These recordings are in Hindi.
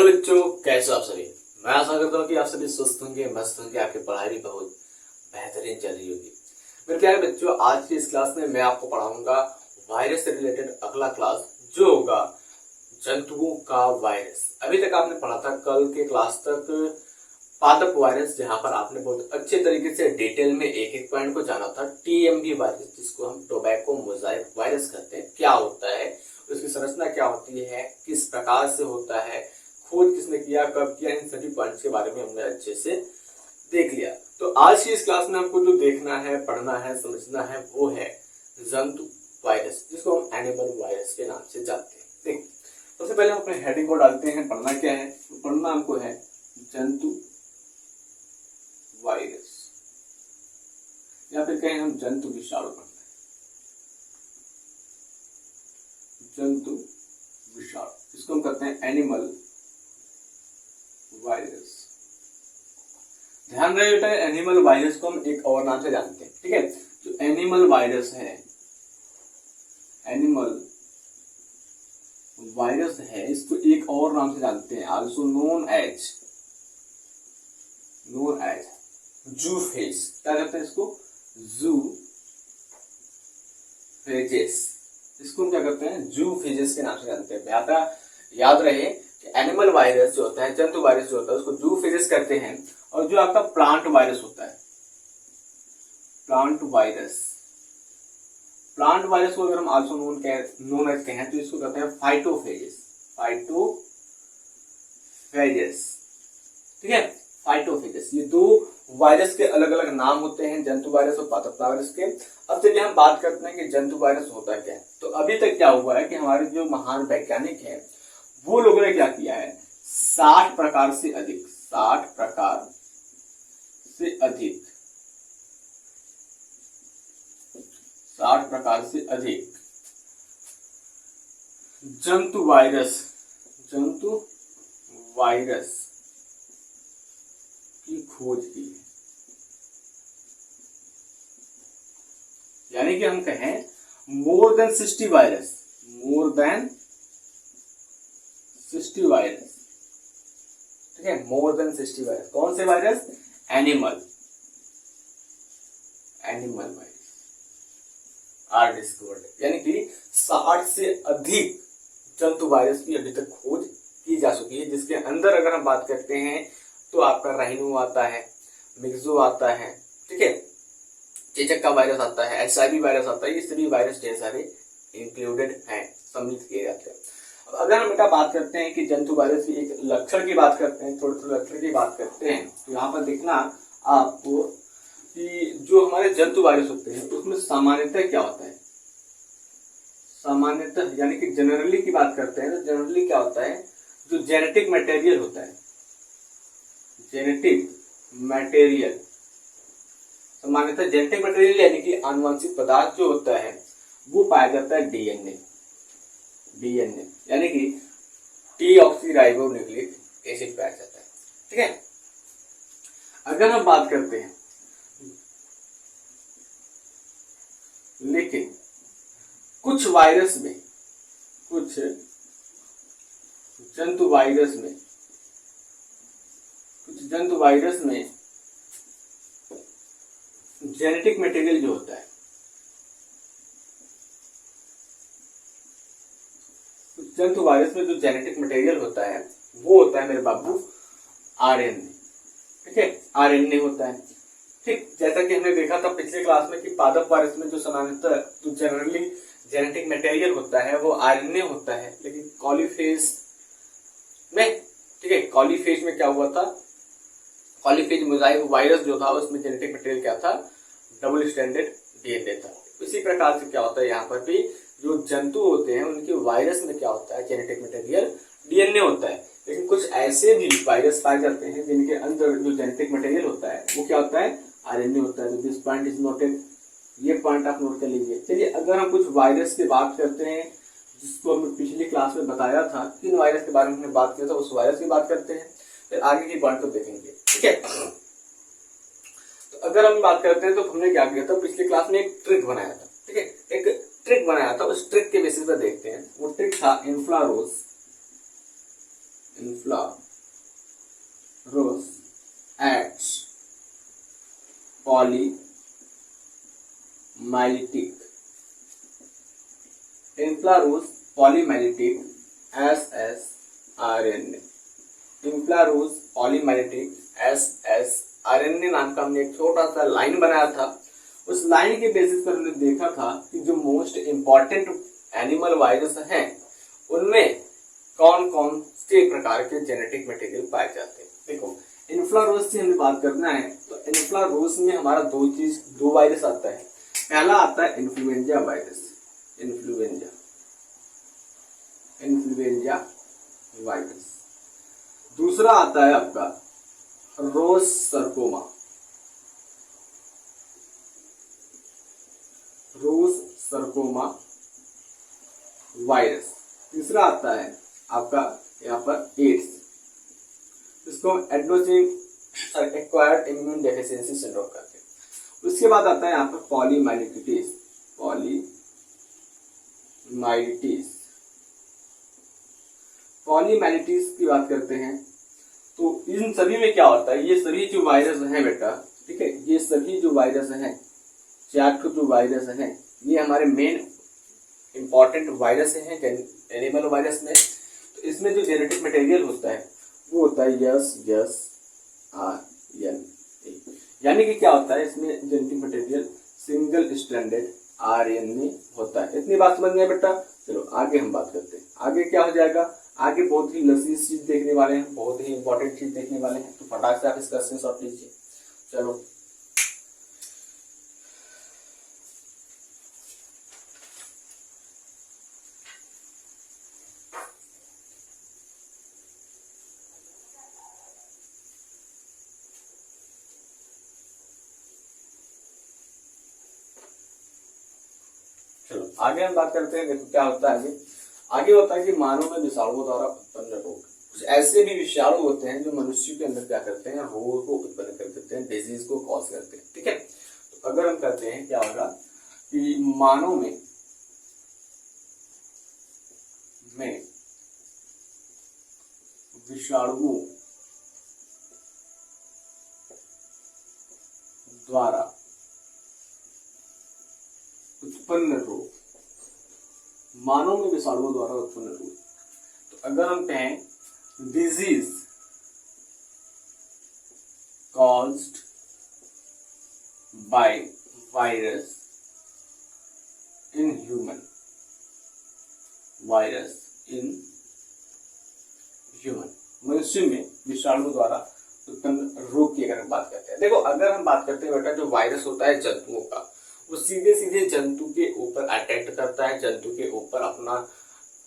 हेलो बच्चों, कैसे हो आप सभी। मैं आशा करता हूँ कि आप सभी स्वस्थ होंगे, मस्त होंगे, आपकी पढ़ाई भी बहुत बेहतरीन चल रही होगी। मेरे प्यारे बच्चों, आज की इस क्लास में मैं आपको पढ़ाऊंगा वायरस से रिलेटेड अगला क्लास, जो होगा जंतुओं का वायरस। अभी तक आपने पढ़ा था कल के क्लास तक पादप वायरस, जहां पर आपने बहुत अच्छे तरीके से डिटेल में एक एक पॉइंट को जाना था। टीएमवी वायरस, जिसको हम टोबैको मोजाइक वायरस कहते हैं, क्या होता है, उसकी संरचना क्या होती है, किस प्रकार से होता है, खोज किसने किया, कब किया, इन सभी पॉइंट्स के बारे में हमने अच्छे से देख लिया। तो आज की इस क्लास में हमको जो देखना है, पढ़ना है, समझना है, वो है जंतु वायरस, जिसको हम एनिमल वायरस के नाम से जानते हैं। देखिए, सबसे पहले हम अपने हेडिंग को डालते हैं। पढ़ना क्या है? तो पढ़ना हमको है जंतु वायरस, या फिर कहें हम जंतु विषाणु पढ़ना है। जंतु विषाणु, इसको हम कहते हैं एनिमल वायरस। ध्यान रहे बेटा, एनिमल वायरस को हम एक और नाम से जानते हैं, ठीक है। जो एनिमल वायरस है, एनिमल वायरस है, इसको एक और नाम से जानते हैं, आल्सो नोन एज जूफेज। क्या कहते हैं इसको? जूफेजेस। इसको हम क्या करते हैं? जूफेजेस के नाम से जानते हैं। याद रहे कि एनिमल वायरस जो होता है, जंतु वायरस जो होता है, उसको जूफेजेस कहते हैं। और जो आपका प्लांट वायरस होता है, प्लांट वायरस को अगर हम आल्सो नोन एज कहें तो इसको कहते हैं फाइटोफेजेस। ठीक है, फाइटोफेजेस। ये दो वायरस के अलग अलग नाम होते हैं, जंतु वायरस और पादप वायरस के। अब चलिए हम बात करते हैं कि जंतु वायरस होता क्या है। तो अभी तक क्या हुआ है कि हमारे जो महान वैज्ञानिक हैं, वो लोगों ने क्या किया है, 60 प्रकार से अधिक जंतु वायरस की खोज की है। यानी कि हम कहें मोर देन 60 वायरस, ठीक है, मोर देन 60 वायरस। कौन से virus? Animal virus are discovered. यानी कि 60 से अधिक जंतु वायरस की अभी तक खोज की जा चुकी है, जिसके अंदर अगर हम बात करते हैं तो आपका राइनो आता है, मिक्सो आता है, ठीक है, चेचक का वायरस आता है, एचआईवी वायरस आता है। ये सभी वायरस ढेर सारे इंक्लूडेड हैं, सम्मिलित किए जाते हैं। अब अगर हम बेटा बात करते हैं कि जंतु वायरस की एक लक्षण की बात करते हैं, थोड़े लक्षण की बात करते हैं, तो यहाँ पर देखना आपको कि जो हमारे जंतु वायरस होते हैं उसमें सामान्यतः क्या होता है। सामान्यतः यानी कि जनरली की बात करते हैं तो जनरली क्या होता है, जो जेनेटिक मटेरियल होता है, सामान्यतः जेनेटिक मटेरियल यानी कि आनुवंशिक पदार्थ जो होता है वो पाया जाता है डीएनए, यानी कि डीऑक्सीराइबोन्यूक्लिक एसिड पाया जाता है, ठीक है। अगर हम बात करते हैं, लेकिन कुछ जंतु वायरस में जेनेटिक मटेरियल जो होता है, जंतु वायरस में जो जेनेटिक मटेरियल होता है वो होता है मेरे बाबू आरएनए, ठीक है, आरएनए होता है। ठीक, जैसा कि हमने देखा था पिछले क्लास में कि पादप वायरस में जो सामान्यतः जो जनरली जेनेटिक मटेरियल होता है वो आरएनए होता है, लेकिन कॉलीफेज में, ठीक है, कॉलीफेज में क्या हुआ था, कॉलीफेज मोजाइक वायरस जो था उसमें जेनेटिक मटेरियल क्या था, डबल स्ट्रैंडेड डीएनए था। इसी प्रकार से क्या होता है, यहाँ पर भी जो जंतु होते हैं उनके वायरस में क्या होता है, जेनेटिक मटेरियल डीएनए होता है। लेकिन कुछ ऐसे भी वायरस पाए जाते हैं जिनके अंदर जो जेनेटिक मटेरियल होता है वो क्या होता है, आरएनए होता है। दिस पॉइंट इज नोटेड, ये पॉइंट आप नोट कर लीजिए। चलिए, अगर हम कुछ वायरस की बात करते हैं जिसको हमने पिछली क्लास में बताया था, किन वायरस के बारे में हमने बात किया था, उस वायरस की बात करते हैं, फिर आगे की पॉइंट को देखेंगे, ठीक है। तो अगर हम बात करते हैं तो हमने क्या किया था, पिछली क्लास में एक ट्रिक बनाया था, ठीक है, एक ट्रिक बनाया था। उस ट्रिक के बेसिस पर देखते हैं। वो ट्रिक था इंफ्रारोज इन्फ्लारोस एक्ट्स पॉलीमाइलिटिक, इन्फ्लारोस पॉलीमाइलिटिक एस आरएनए, इन्फ्लारोस पॉलीमाइलिटिक एस आरएनए नाम का हमने एक छोटा सा लाइन बनाया था। उस लाइन के बेसिस पर हमने देखा था कि जो मोस्ट इंपॉर्टेंट एनिमल वायरस हैं उनमें कौन कौन से प्रकार के जेनेटिक मटेरियल पाए जाते हैं। देखो इन्फ्लारोस की हमें बात करना है तो इन्फ्लारोस में हमारा दो वायरस आता है। पहला आता है इन्फ्लुएंजा वायरस, इन्फ्लुएंजा वायरस। दूसरा आता है आपका रोससर्कोमा वायरस। तीसरा आता है आपका यहाँ पर एड्स, इसको adenosine acquired immune deficiency syndrome कहते हैं। उसके बाद आता है यहाँ पर पॉलीमाइलिटिस की बात करते हैं तो इन सभी में क्या होता है, ये सभी जो वायरस हैं बेटा, ठीक है, ये सभी जो वायरस हैं, 4 जो वायरस हैं, ये हमारे मेन इंपॉर्टेंट वायरस हैं एनिमल वायरस में। तो इसमें जो जेनेटिक मटेरियल होता है वो होता है RNA, यानी कि क्या होता है इसमें genetic material single stranded RNA होता है। इतनी बात समझ में बेटा। चलो आगे हम बात करते हैं, आगे क्या हो जाएगा, आगे बहुत ही लजीज चीज देखने वाले हैं, बहुत ही इंपॉर्टेंट चीज देखने वाले हैं। तो फटाक से आप इसका स्क्रीनशॉट लीजिए। चलो आगे हम बात करते हैं। देखो क्या होता है आगे होता है कि मानव में विषाणुओं द्वारा उत्पन्न रोग। कुछ ऐसे भी विषाणु होते हैं जो मनुष्य के अंदर क्या करते हैं, रोग को उत्पन्न कर देते हैं, डिजीज को कॉज करते हैं। ठीक है, तो अगर हम करते हैं क्या होगा कि मानव में विषाणुओं द्वारा उत्पन्न रोग, मानव में विषाणुओं द्वारा उत्पन्न रोग। तो अगर हम कहें disease caused by virus in human, मनुष्य में विषाणु द्वारा उत्पन्न रोग की अगर हम बात करते हैं। देखो अगर हम बात करते हैं बेटा, जो वायरस होता है जंतुओं का, वो सीधे सीधे जंतु के ऊपर अटैक करता है, जंतु के ऊपर अपना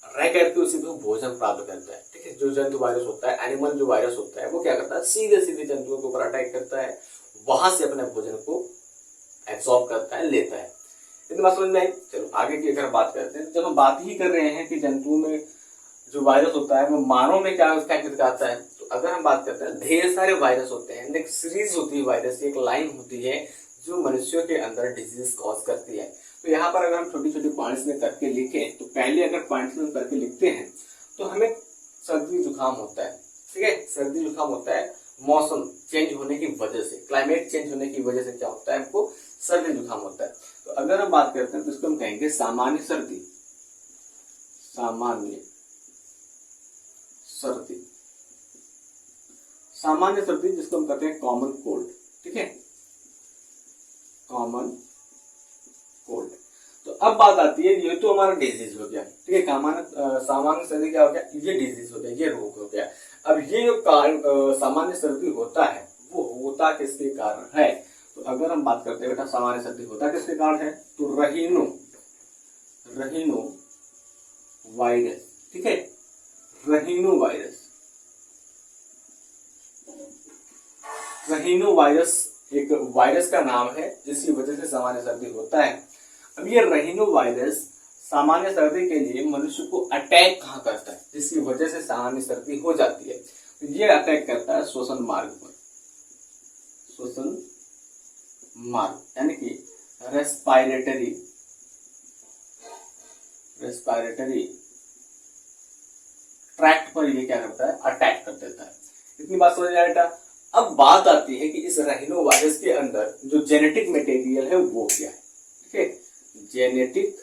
रह करके उसी को भोजन प्राप्त करता है। ठीक है, जो जंतु वायरस होता है, एनिमल जो वायरस होता है, वो क्या करता है, सीधे सीधे जंतुओं के ऊपर अटैक करता है, वहां से अपने भोजन को एब्सॉर्ब करता है, लेता है। इतनी बात समझ में आई। चलो आगे की अगर बात करते हैं, जब हम बात ही कर रहे हैं कि जंतुओं में जो वायरस होता है वो मानव में क्या इफेक्ट दिखाता है, तो अगर हम बात करते हैं ढेर सारे वायरस होते हैं, एक सीरीज होती है वायरस की, एक लाइन होती है जो मनुष्यों के अंदर डिजीज कॉज करती है। तो यहाँ पर अगर हम छोटी छोटी पॉइंट्स में करके लिखें, तो पहले अगर पॉइंट्स में करके लिखते हैं तो हमें सर्दी जुकाम होता है। ठीक है, सर्दी जुकाम होता है मौसम चेंज होने की वजह से, क्लाइमेट चेंज होने की वजह से क्या होता है, हमको सर्दी जुकाम होता है। तो अगर हम बात करते हैं तो इसको हम कहेंगे सामान्य सर्दी, सामान्य सर्दी जिसको हम कहते हैं कॉमन कोल्ड। ठीक है, कॉमन कोल्ड। तो अब बात आती है, ये तो हमारा डिजीज हो गया। ठीक है, सामान्य सर्दी क्या हो गया, ये डिजीज हो गया, ये रोग हो गया। अब ये जो सामान्य सर्दी होता है वो होता किसके कारण है, तो अगर हम बात करते हैं बेटा सामान्य सर्दी होता किसके कारण है, तो रहीनो वायरस। ठीक है, रहीनो वायरस एक वायरस का नाम है जिसकी वजह से सामान्य सर्दी होता है। अब ये रहीनो वायरस सामान्य सर्दी के लिए मनुष्य को अटैक कहाँ करता है, जिसकी वजह से सामान्य सर्दी हो जाती है। तो ये अटैक करता है श्वसन मार्ग पर, श्वसन मार्ग यानी कि रेस्पिरेटरी ट्रैक्ट पर ये क्या करता है, अटैक कर देता है। इतनी बात समझ आया बेटा। अब बात आती है कि इस राइनो वायरस के अंदर जो जेनेटिक मटेरियल है वो क्या है। ठीक है, जेनेटिक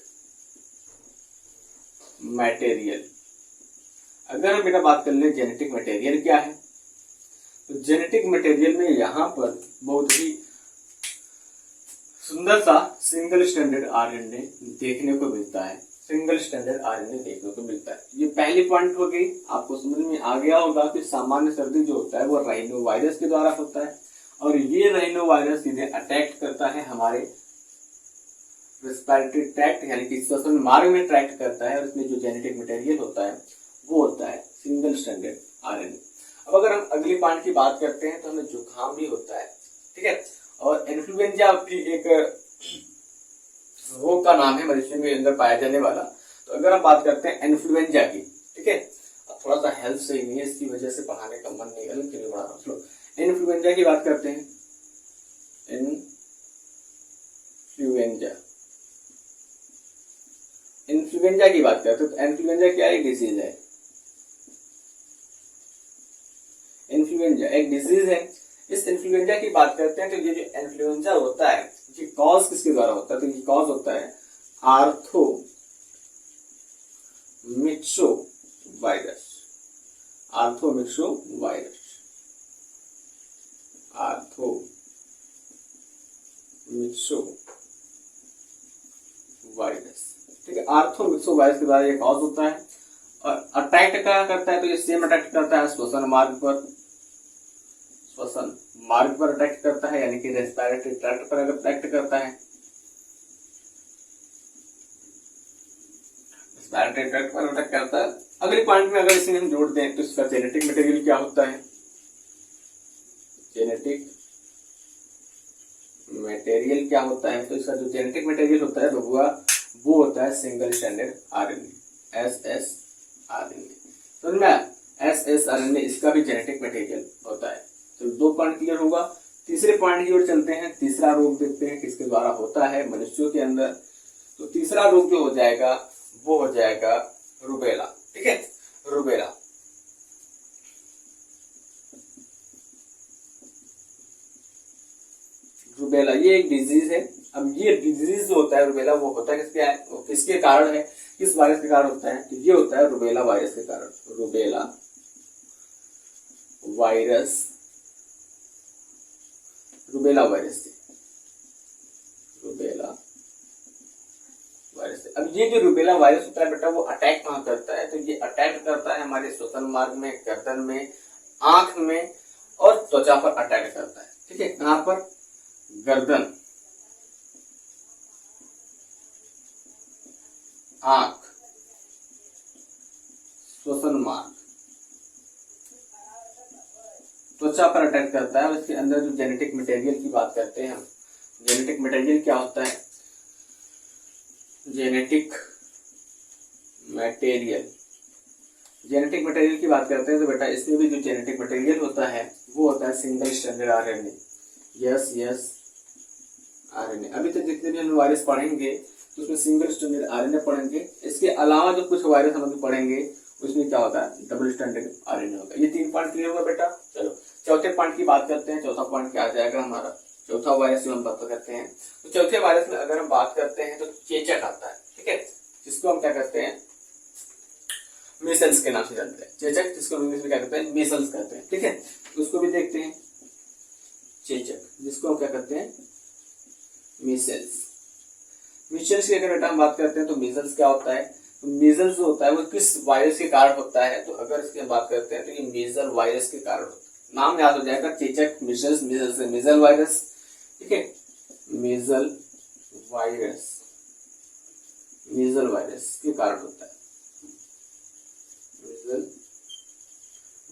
मटेरियल, अगर हम बेटा बात कर ले जेनेटिक मटेरियल क्या है, तो जेनेटिक मटेरियल में यहां पर बहुत ही सुंदर सा सिंगल स्टैंडर्ड आरएनए देखने को मिलता है। सिंगल स्टैंडर्ड आरएनए देखने को मिलता है। ये पहली पॉइंट हो गई, आपको समझ में आ गया होगा कि सामान्य सर्दी जो होता है वो राइनो वायरस के द्वारा होता है, और ये राइनो वायरस सीधे अटैक करता है हमारे रेस्पिरेटरी ट्रैक्ट यानी कि श्वसन मार्ग में ट्रैक्ट करता है, और इसमें जो जेनेटिक मटेरियल होता है वो होता है सिंगल स्टैंडर्ड आरएनए। अब अगर हम अगली पॉइंट की बात करते हैं तो हमें जुकाम भी होता है। ठीक है, और इन्फ्लुएंजा भी एक रोग का नाम है मनुष्य के अंदर पाया जाने वाला। तो अगर हम बात करते हैं इन्फ्लुएंजा की, ठीक है, अब थोड़ा सा हेल्थ सही नहीं है, इसकी वजह से पढ़ाने का मन नहीं है, क्यों बना रहा हूँ। इन्फ्लुएंजा की बात करते हैं, इन्फ्लुएंजा की बात करते हैं तो इन्फ्लुएंजा क्या एक डिजीज है। इन्फ्लुएंजा एक डिजीज है। इस इन्फ्लुएंजा की बात करते हैं तो ये जो इन्फ्लुएंजा होता है ये कॉज किसके द्वारा होता है, तो ये कॉज होता है आर्थोमिक्सो वायरस। आर्थोमिक्सो वायरस, आर्थोमिक्सो वायरस, ठीक है, आर्थोमिक्सो वायरस के द्वारा ये कॉज होता है। और अटैक क्या करता है, तो ये सेम अटैक करता है श्वसन मार्ग पर, श्वसन मार्ग पर अटैक करता है, यानी कि रेस्पिरेटरी ट्रैक्ट पर अगर अटैक करता है, रेस्पिरेटरी ट्रैक्ट पर अटैक करता है। अगले पॉइंट में अगर इसे हम जोड़ दें तो इसका जेनेटिक मटेरियल क्या होता है, जेनेटिक मटेरियल क्या होता है, तो इसका जो जेनेटिक मटेरियल होता है वो होता है single standard RNA, SS RNA. समझ में आया, एसएस आरएनए इसका भी जेनेटिक मटेरियल होता है। तो दो पॉइंट क्लियर होगा। तीसरे पॉइंट की ओर चलते हैं। तीसरा रोग देखते हैं किसके द्वारा होता है मनुष्यों के अंदर। तो तीसरा रोग जो हो जाएगा वो हो जाएगा रूबेला। ठीक है, रूबेला। रूबेला ये एक डिजीज है। अब ये डिजीज जो होता है रूबेला वो होता है किसके कारण है, किस वायरस के कारण होता है, तो ये होता है रूबेला वायरस के कारण। रूबेला वायरस, रूबेला वायरस से, रूबेला वायरस से। अब ये जो रूबेला वायरस होता है बेटा वो अटैक कहाँ करता है, तो ये अटैक करता है हमारे श्वसन मार्ग में, गर्दन में, आंख में और त्वचा पर अटैक करता है। ठीक है, कहां पर, गर्दन, आंख, श्वसन मार्ग, त्वचा पर अटैक करता है। और इसके अंदर जो जेनेटिक मटेरियल की बात करते हैं हम, जेनेटिक मटेरियल क्या होता है, जेनेटिक मटेरियल, जेनेटिक मटेरियल की बात करते हैं तो बेटा इसमें भी जो जेनेटिक मटेरियल होता है वो होता है single standard RNA. Yes RNA. अभी तक जितने भी हम वायरस पढ़ेंगे तो उसमें सिंगल स्टैंडर्ड आरएनए पढ़ेंगे। इसके अलावा जो कुछ वायरस हम अभी पढ़ेंगे उसमें क्या होता है, डबल स्टैंडर्ड आरएनए होता है। ये 3 पॉइंट क्लियर होगा बेटा। चलो चौथे पॉइंट की बात करते हैं। चौथा पॉइंट क्या आ जाएगा हमारा, चौथा वायरस जो हम बात करते हैं, तो चौथे वायरस में अगर हम बात करते हैं तो चेचक आता है। ठीक है, जिसको हम क्या करते हैं, मीसल्स के नाम से जानते हैं। चेचक जिसको इंग्लिश में क्या कहते हैं, मीसल्स कहते हैं। ठीक है, उसको भी देखते हैं। चेचक जिसको हम क्या करते हैं, मीसल्स। मीसल्स की अगर बेटा हम बात करते हैं तो मीसल्स क्या होता है, तो मीजल्स जो होता है वो किस वायरस के कारण होता है, तो अगर इसकी हम बात करते हैं तो ये मीजल वायरस के कारण होता है। नाम याद हो जाएगा, चेचक, मीजल्स, मीजल्स से मीजल वायरस। ठीक है, मीजल वायरस, मीजल वायरस के कारण होता है, मीजल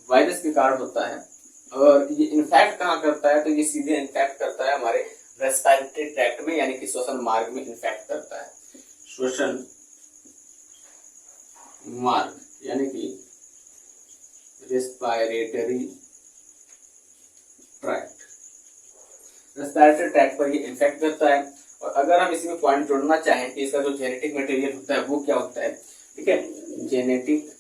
वायरस के कारण होता है। और ये इन्फेक्ट कहाँ करता है, तो ये सीधे इन्फेक्ट करता है हमारे रेस्पिरेटरी ट्रैक्ट में, यानी कि श्वसन मार्ग में इन्फेक्ट करता है। श्वसन मार्ग यानी कि रेस्पिरेटरी ट्रैक्ट, रेस्पिरेटरी ट्रैक्ट पर ये इन्फेक्ट करता है। और अगर हम इसमें पॉइंट जोड़ना चाहें कि इसका जो जेनेटिक मटेरियल होता है वो क्या होता है, ठीक है, जेनेटिक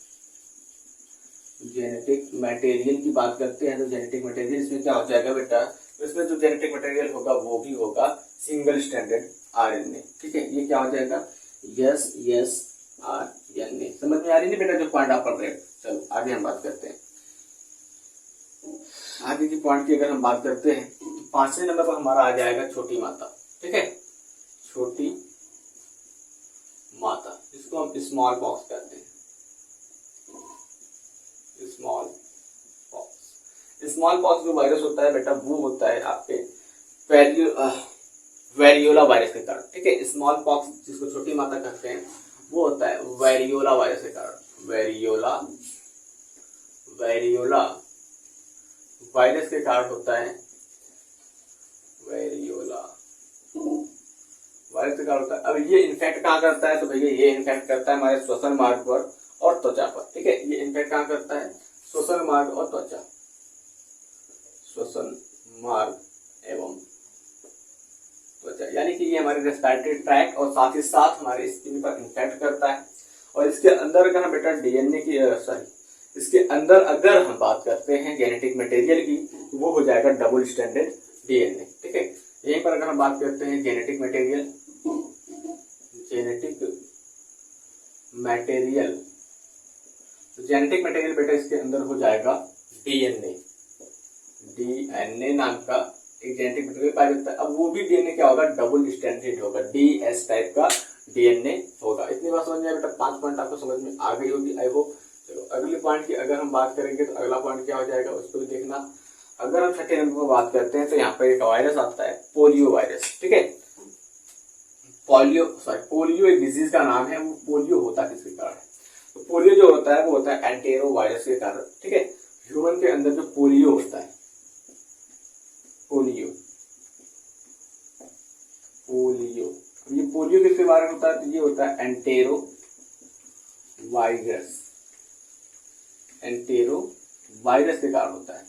जेनेटिक मटेरियल की बात करते हैं तो जेनेटिक मटेरियल इसमें क्या हो जाएगा बेटा, इसमें जो जेनेटिक मटेरियल होगा वो भी होगा सिंगल स्टैंडर्ड आरएनए। ठीक है, ये क्या हो जाएगा, SSRNA। समझ में आ रही है बेटा जो पॉइंट आप पढ़ रहे हो। चलो आगे हम बात करते हैं। आगे की पॉइंट की अगर हम बात करते हैं तो 5वें नंबर पर हमारा आ जाएगा छोटी माता। ठीक है, छोटी माता जिसको हम स्मॉल पॉक्स कहते हैं। स्मॉल पॉक्स जो वायरस होता है बेटा वो होता है आपके वेरियोला वायरस के कारण। ठीक है, स्मॉल पॉक्स जिसको छोटी माता कहते हैं वो होता है वेरियोला वायरस के कारण। वेरियोला वायरस के कारण होता है, वेरियोला वायरस के कारण होता है। अब ये इन्फेक्ट कहाँ करता है, तो भैया ये इन्फेक्ट करता है हमारे श्वसन मार्ग पर और त्वचा पर। ठीक है, ये इन्फेक्ट कहाँ करता है, श्वसन मार्ग और त्वचा, श्वसन मार्ग एवं त्वचा, यानी कि ये हमारे रेस्पिरेटरी ट्रैक्ट और साथ ही साथ हमारे स्किन पर इन्फेक्ट करता है। और इसके अंदर अगर हम बेटा डीएनए की इसके अंदर अगर हम बात करते हैं जेनेटिक मटेरियल की तो वो हो जाएगा डबल स्टैंडर्ड डीएनए। ठीक है, यहीं पर अगर हम बात करते हैं जेनेटिक मटेरियल तो जेनेटिक मटेरियल बेटा इसके अंदर हो जाएगा डीएनए नाम का एक जेनेटिक मटेरियल पाया जाता है। अब वो भी डीएनए क्या होगा, डबल स्टैंडर्ड होगा, DS टाइप का डीएनए होगा। इतनी बात समझ में, बेटा 5 पॉइंट आपको समझ में आ गई होगी आई होप। चलो अगले पॉइंट की अगर हम बात करेंगे तो अगला पॉइंट क्या हो जाएगा उसको भी देखना। अगर हम 6ठे नंबर पर बात करते हैं तो यहाँ पर एक वायरस आता है, पोलियो वायरस। ठीक है, पोलियो एक डिजीज का नाम है। वो पोलियो होता किसके कारण है, तो पोलियो जो होता है वो होता है एंटेरो वायरस के कारण। ठीक है, ह्यूमन के अंदर जो पोलियो होता है, पोलियो ये पोलियो किसके बारे में होता है, तो ये होता है एंटेरो वायरस के कारण होता है।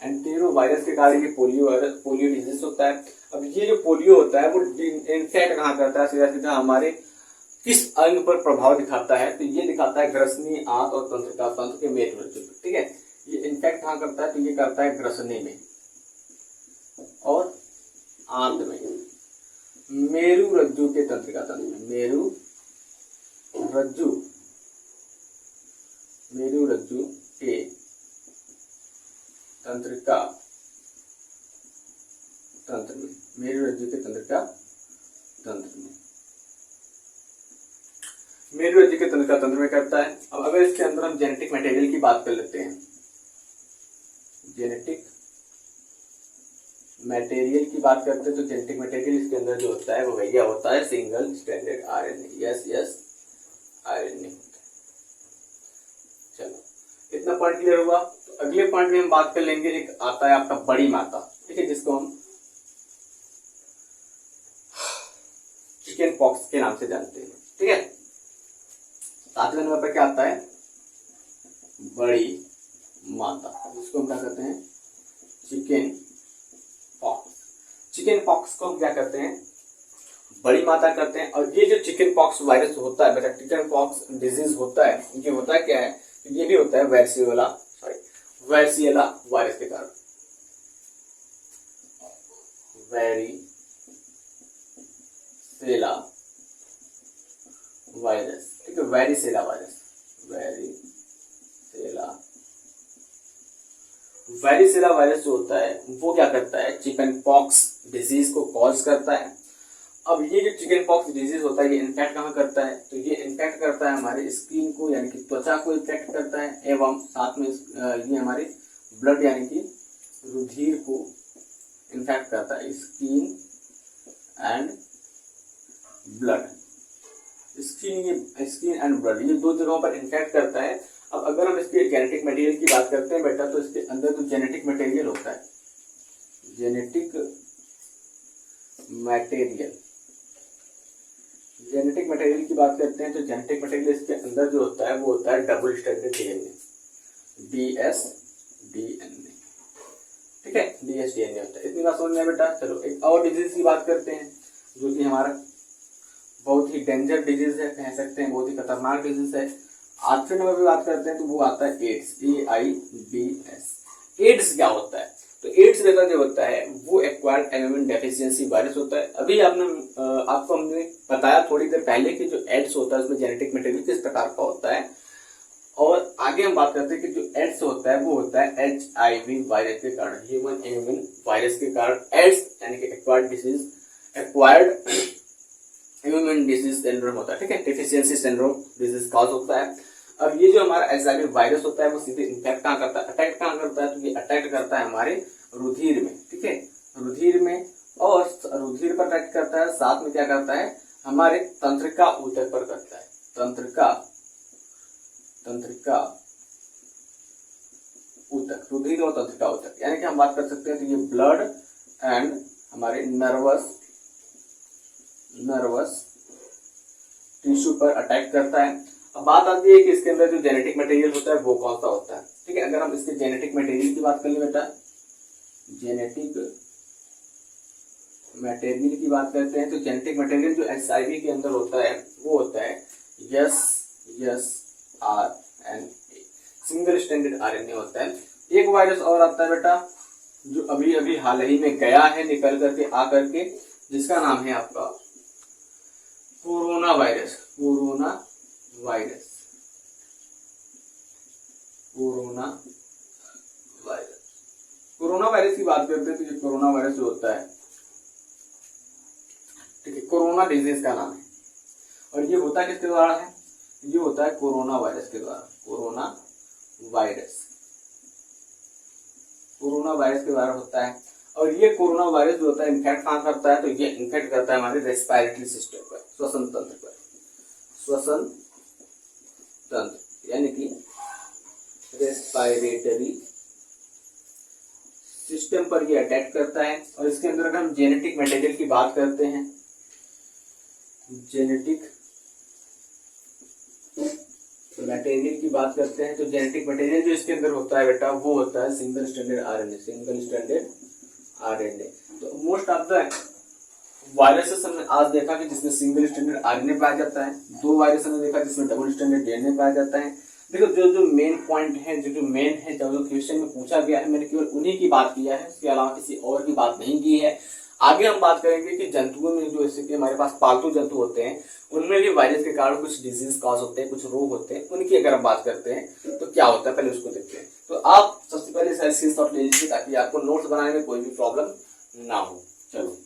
एंटेरो वायरस के कारण ये पोलियो डिजीज होता है। अब ये जो पोलियो होता है वो इन्फेक्ट कहाँ करता है, सीधा हमारे किस अंग पर प्रभाव दिखाता है, तो ये दिखाता है ग्रसनी, आंत और तंत्र के मेरुरज्जु पर। ठीक है, ये इन्फेक्ट कहाँ करता है, तो ये करता है ग्रसनी में और आंत में, मेरुरज्जु के तंत्रिका तंत्र में, मेरुरज्जु के तंत्रिका तंत्र में, मेरुरज्जु के तंत्रिका तंत्र में करता है। अब अगर इसके अंदर हम जेनेटिक मटेरियल की बात कर लेते हैं, जेनेटिक मटेरियल की बात करते हैं तो जेनेटिक मटेरियल इसके अंदर जो होता है वो भैया होता है सिंगल स्टैंडर्ड आरएनए, SSRNA। चलो इतना पॉइंट क्लियर हुआ। तो अगले पॉइंट में हम बात कर लेंगे, एक आता है आपका बड़ी माता। ठीक है, जिसको हम चिकन पॉक्स के नाम से जानते हैं। ठीक है, 7वें नंबर पर क्या आता है, बड़ी माता, जिसको हम क्या कहते हैं, चिकन पॉक्स को हम क्या करते हैं, बड़ी माता करते हैं। और ये जो चिकन पॉक्स वायरस होता है बेटा, चिकन पॉक्स डिजीज होता है, ये होता है क्या है, ये भी होता है वैरसीएला वायरस के कारण, वैरीसेला वायरस। ठीक है, वैरीसेला वायरस जो होता है वो क्या करता है, चिकन पॉक्स डिजीज को कॉज करता है। अब ये जो चिकन पॉक्स डिजीज होता है ये इन्फेक्ट कहाँ करता है, तो ये इन्फेक्ट करता है हमारे स्किन को, यानी कि त्वचा को इन्फेक्ट करता है, एवं साथ में ये हमारे ब्लड यानी कि रुधिर को इन्फेक्ट करता है, स्किन एंड ब्लड, ये 2 जगहों पर इन्फेक्ट करता है। अब अगर हम इसके जेनेटिक मटेरियल की बात करते हैं बेटा, तो इसके अंदर जो जेनेटिक मटेरियल होता है, जेनेटिक मटेरियल की बात करते हैं तो जेनेटिक मटेरियल इसके अंदर जो होता है वो होता है डबल स्टैंडर्ड डीएनए, DSDNA। ठीक है, DSDNA होता है। इतनी बात समझ में बेटा। चलो एक और डिजीज की बात करते हैं जो कि हमारा बहुत ही डेंजर डिजीज है, कह सकते हैं बहुत ही खतरनाक डिजीज है। आठवें नंबर पे बात करते हैं तो वो आता है एड्स, AIDS। एड्स क्या होता है? तो एड्स बेटा जो होता है वो एक्वायर्ड एलिमेंट डेफिशिएंसी वायरस होता है। अभी आपको हमने बताया थोड़ी देर पहले कि जो एड्स होता है उसमें जेनेटिक मटेरियल किस प्रकार का होता है। और आगे हम बात करते हैं कि जो एड्स होता है वो होता है HIV वायरस के कारण, ह्यूमन इम्यून वायरस के कारण एड्स यानी कि एक्वायर्ड इम्यून डिजीज सिंड्रोम होता है। ठीक है, डेफिशिएंसी सिंड्रोम डिजीज कॉज होता है। अब ये जो हमारा HIV वायरस होता है वो सीधे इन्फेक्ट कहाँ करता है, अटैक कहाँ करता है? तो ये अटैक करता है हमारे रुधिर में। ठीक है, रुधिर में, और रुधिर पर अटैक करता है, साथ में क्या करता है हमारे तंत्रिका ऊतक पर करता है, तंत्रिका ऊतक, रुधिर और तंत्रिका ऊतक, यानी कि हम बात कर सकते हैं तो ये ब्लड एंड हमारे नर्वस टिश्यू पर अटैक करता है। अब बात आती है कि इसके अंदर जो जेनेटिक मटेरियल होता है वो कौन सा होता है। ठीक है, अगर हम इसके जेनेटिक मटेरियल की बात कर ले बेटा, जेनेटिक मटेरियल की बात करते हैं तो जेनेटिक मटेरियल जो HIV के अंदर होता है वो होता है SRNA, सिंगल स्टैंडर्ड RNA होता है। एक वायरस और आता है बेटा जो अभी अभी हाल ही में गया है निकल करके आ करके, जिसका नाम है आपका कोरोना वायरस। कोरोना वायरस की बात करते हैं तो ये कोरोना वायरस जो होता है, ठीक है, कोरोना डिजीज का नाम है और ये होता किसके द्वारा है? ये होता है कोरोना वायरस के द्वारा। कोरोना वायरस के द्वारा होता है। और ये कोरोना वायरस जो होता है इन्फेक्ट कहाँ करता है? तो ये इन्फेक्ट करता है हमारे रेस्पिरेटरी सिस्टम पर, श्वसन तंत्र यानी कि रेस्पिरेटरी सिस्टम पर ये अटैक करता है। और इसके अंदर अगर हम जेनेटिक मटेरियल की बात करते हैं, जेनेटिक तो जेनेटिक मटेरियल जो इसके अंदर होता है बेटा वो होता है सिंगल स्टैंडर्ड RNA। तो मोस्ट ऑफ द वायरसेस हमने आज देखा कि जिसमें सिंगल स्टैंडर्ड RNA पाया जाता है। 2 वायरस हमने देखा जिसमें डबल स्टैंडर्ड DNA पाया जाता है। देखो जो मेन पॉइंट है, जो मेन है, जो क्वेश्चन में पूछा गया है, मैंने केवल उन्हीं की बात किया है, इसके अलावा किसी और की बात नहीं की है। आगे हम बात करेंगे कि जंतुओं में जो जैसे कि हमारे पास पालतू जंतु होते हैं उनमें भी वायरस के कारण कुछ डिजीज कॉज होते हैं, कुछ रोग होते हैं, उनकी अगर हम बात करते हैं तो क्या होता है पहले उसको देखते हैं। तो आप सबसे पहले स्क्रीनशॉट ले लीजिए ताकि आपको नोट्स बनाने में कोई भी प्रॉब्लम ना हो। चलो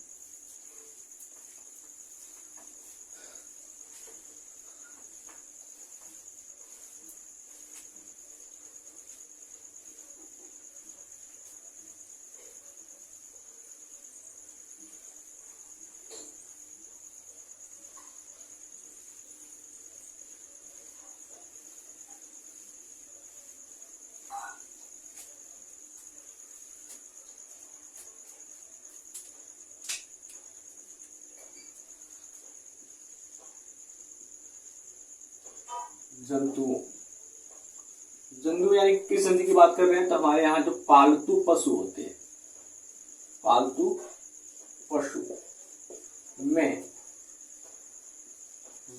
जंतु यानी किस जंतु की बात कर रहे हैं? तो हमारे यहाँ जो पालतू पशु होते हैं, पालतू पशु में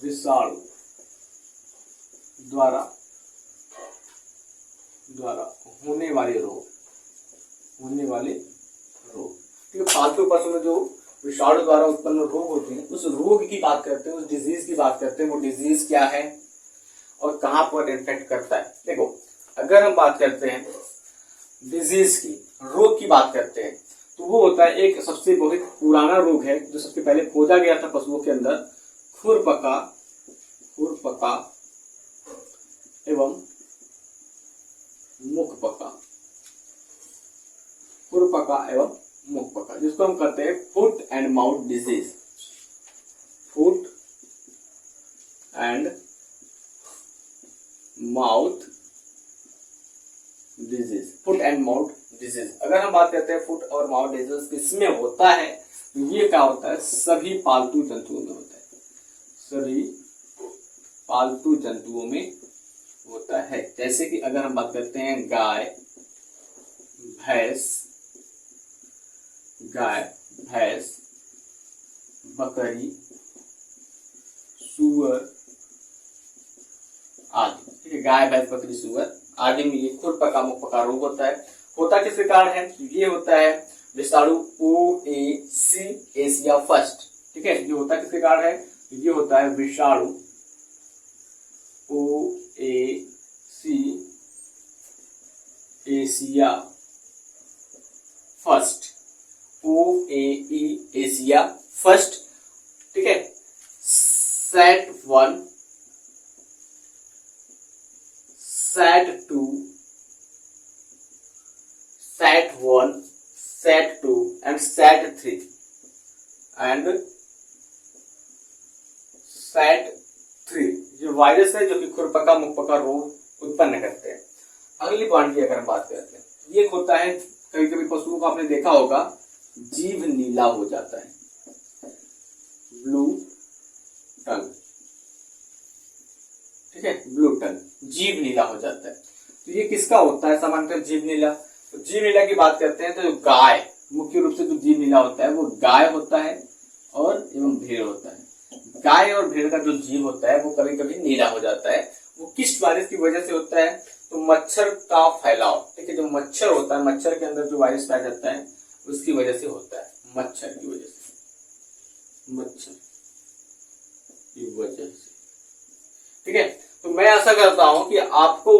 विषाणु द्वारा होने वाले रोग। ठीक है, पालतू पशु में जो विषाणु द्वारा उत्पन्न रोग होते हैं उस रोग की बात करते हैं, उस डिजीज की बात करते हैं। वो डिजीज क्या है और कहां पर इन्फेक्ट करता है? देखो अगर हम बात करते हैं डिजीज की, रोग की बात करते हैं तो वो होता है एक सबसे बहुत पुराना रोग है जो सबसे पहले खोजा गया था पशुओं के अंदर, खुरपका एवं मुखपका, जिसको हम कहते हैं foot and mouth disease. Foot and mouth disease. अगर हम बात करते हैं फुट और माउथ डिजीज किसमें होता है, ये क्या होता है? सभी पालतू जंतुओं में होता है, सभी पालतू जंतुओं में होता है। जैसे कि अगर हम बात करते हैं गाय, भैंस, बकरी, सुअर आदि। ठीक है, गाय भैंस बकरी सुअर आदि में ये खुरपका मुखपका रोग होता है। होता किसके कारण है? ये होता है विषाणु ओएसिया फर्स्ट। ठीक है, ये होता किसके कारण है? ये होता है विषाणु ओएसिया फर्स्ट, ओएसिया फर्स्ट। ठीक है, set 1, set 2, set 1, set 2 and set 3 and set 3 जो वायरस है जो कि खुरपका मुखपका रोग उत्पन्न करते हैं। अगली पॉइंट की अगर हम बात करते हैं, ये होता है कभी कभी पशुओं को आपने देखा होगा जीभ नीला हो जाता है, ब्लू टंग। ठीक है, ब्लू टंग, जीभ नीला हो जाता है। तो ये किसका होता है सामान्यतः जीभ नीला? तो जीभ नीला की बात करते हैं तो जो गाय, मुख्य रूप से जो जीभ नीला होता है वो गाय होता है और एवं भेड़ होता है। गाय और भेड़ का जो जीभ होता है वो कभी कभी नीला हो जाता है। वो किस वायरस की वजह से होता है? तो मच्छर का फैलाव। ठीक है, जो मच्छर होता है, मच्छर के अंदर जो वायरस पाया जाता है उसकी वजह से होता है, मच्छर की वजह से, मच्छर की वजह से। ठीक है, तो मैं आशा करता हूं कि आपको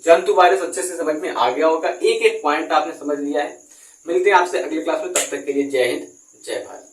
जंतु वायरस अच्छे से समझ में आ गया होगा, एक एक पॉइंट आपने समझ लिया है। मिलते हैं आपसे अगली क्लास में, तब तक के लिए जय हिंद जय भारत।